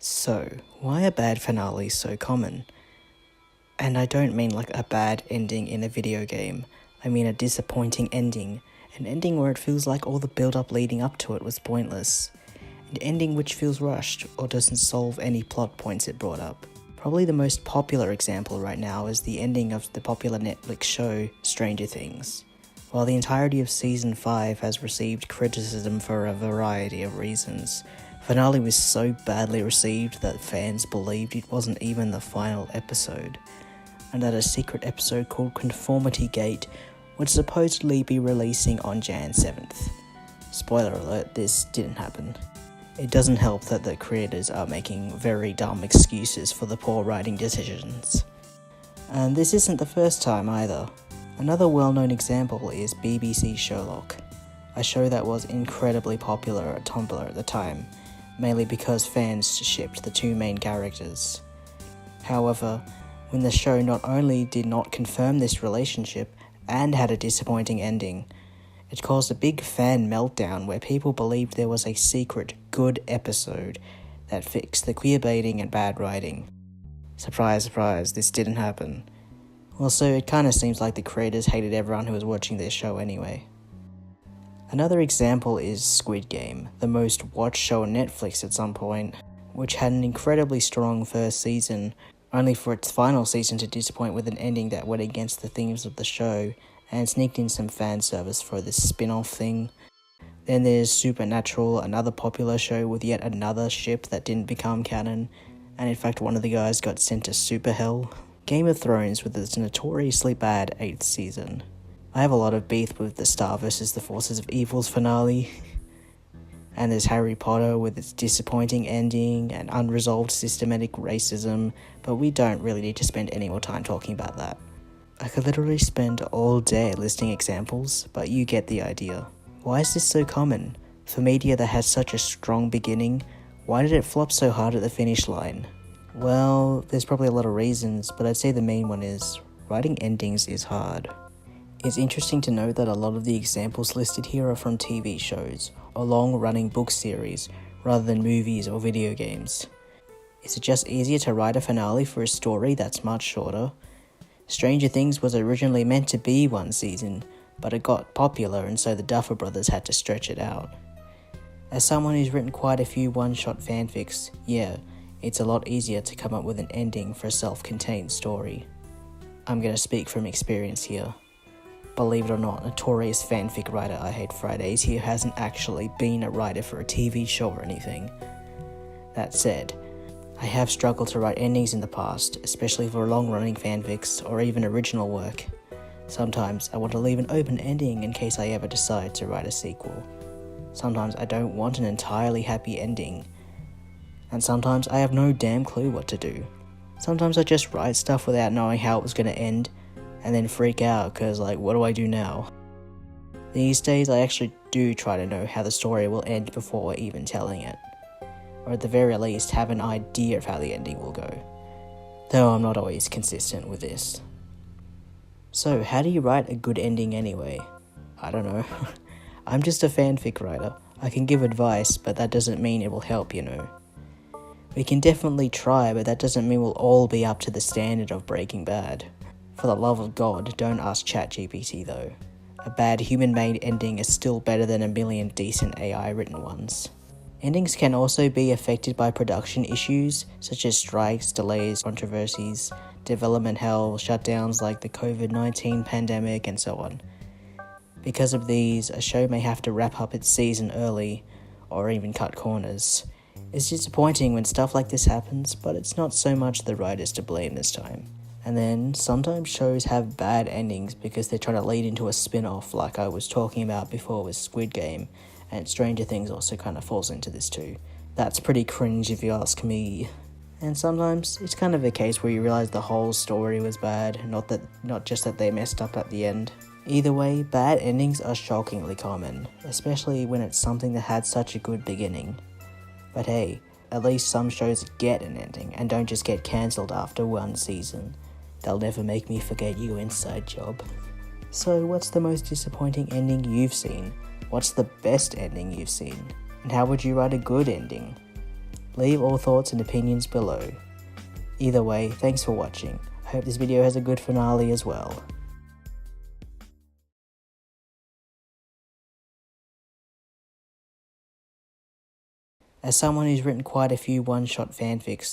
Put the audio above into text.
So, why are bad finales so common? And I don't mean like a bad ending in a video game. I mean a disappointing ending. An ending where it feels like all the build-up leading up to it was pointless. An ending which feels rushed or doesn't solve any plot points it brought up. Probably the most popular example right now is the ending of the popular Netflix show Stranger Things. While the entirety of Season 5 has received criticism for a variety of reasons, finale was so badly received that fans believed it wasn't even the final episode, and that a secret episode called Conformity Gate would supposedly be releasing on Jan 7th. Spoiler alert, this didn't happen. It doesn't help that the creators are making very dumb excuses for the poor writing decisions. And this isn't the first time either. Another well-known example is BBC Sherlock, a show that was incredibly popular at Tumblr at the time, mainly because fans shipped the two main characters. However, when the show not only did not confirm this relationship and had a disappointing ending, it caused a big fan meltdown where people believed there was a secret good episode that fixed the queerbaiting and bad writing. Surprise, surprise, this didn't happen. Also, it kinda seems like the creators hated everyone who was watching this show anyway. Another example is Squid Game, the most watched show on Netflix at some point, which had an incredibly strong first season, only for its final season to disappoint with an ending that went against the themes of the show and sneaked in some fan service for this spin-off thing. Then there's Supernatural, another popular show with yet another ship that didn't become canon, and in fact one of the guys got sent to super hell. Game of Thrones with its notoriously bad 8th season. I have a lot of beef with the Star vs. the Forces of Evil's finale. And there's Harry Potter with its disappointing ending and unresolved systematic racism, but we don't really need to spend any more time talking about that. I could literally spend all day listing examples, but you get the idea. Why is this so common? For media that has such a strong beginning, why did it flop so hard at the finish line? Well, there's probably a lot of reasons, but I'd say the main one is writing endings is hard. It's interesting to note that a lot of the examples listed here are from TV shows or long-running book series rather than movies or video games. Is it just easier to write a finale for a story that's much shorter? Stranger Things was originally meant to be one season, but it got popular and so the Duffer Brothers had to stretch it out. As someone who's written quite a few one-shot fanfics, yeah, it's a lot easier to come up with an ending for a self-contained story. I'm gonna speak from experience here. Believe it or not, notorious fanfic writer I Hate Fridays here hasn't actually been a writer for a TV show or anything. That said, I have struggled to write endings in the past, especially for long-running fanfics or even original work. Sometimes I want to leave an open ending in case I ever decide to write a sequel. Sometimes I don't want an entirely happy ending. And sometimes I have no damn clue what to do. Sometimes I just write stuff without knowing how it was going to end, and then freak out because what do I do now? These days I actually do try to know how the story will end before even telling it. Or at the very least have an idea of how the ending will go. Though I'm not always consistent with this. So how do you write a good ending anyway? I don't know. I'm just a fanfic writer. I can give advice, but that doesn't mean it will help, you know. We can definitely try, but that doesn't mean we'll all be up to the standard of Breaking Bad. For the love of God, don't ask ChatGPT though. A bad human-made ending is still better than a million decent AI-written ones. Endings can also be affected by production issues, such as strikes, delays, controversies, development hell, shutdowns like the COVID-19 pandemic, and so on. Because of these, a show may have to wrap up its season early, or even cut corners. It's disappointing when stuff like this happens, but it's not so much the writers to blame this time. And then, sometimes shows have bad endings because they're trying to lead into a spin-off like I was talking about before with Squid Game, and Stranger Things also kind of falls into this too. That's pretty cringe if you ask me. And sometimes, it's kind of a case where you realise the whole story was bad, not just that they messed up at the end. Either way, bad endings are shockingly common, especially when it's something that had such a good beginning. But hey, at least some shows get an ending and don't just get cancelled after one season. They'll never make me forget you, inside job. So what's the most disappointing ending you've seen? What's the best ending you've seen? And how would you write a good ending? Leave all thoughts and opinions below. Either way, thanks for watching. I hope this video has a good finale as well. As someone who's written quite a few one-shot fanfics,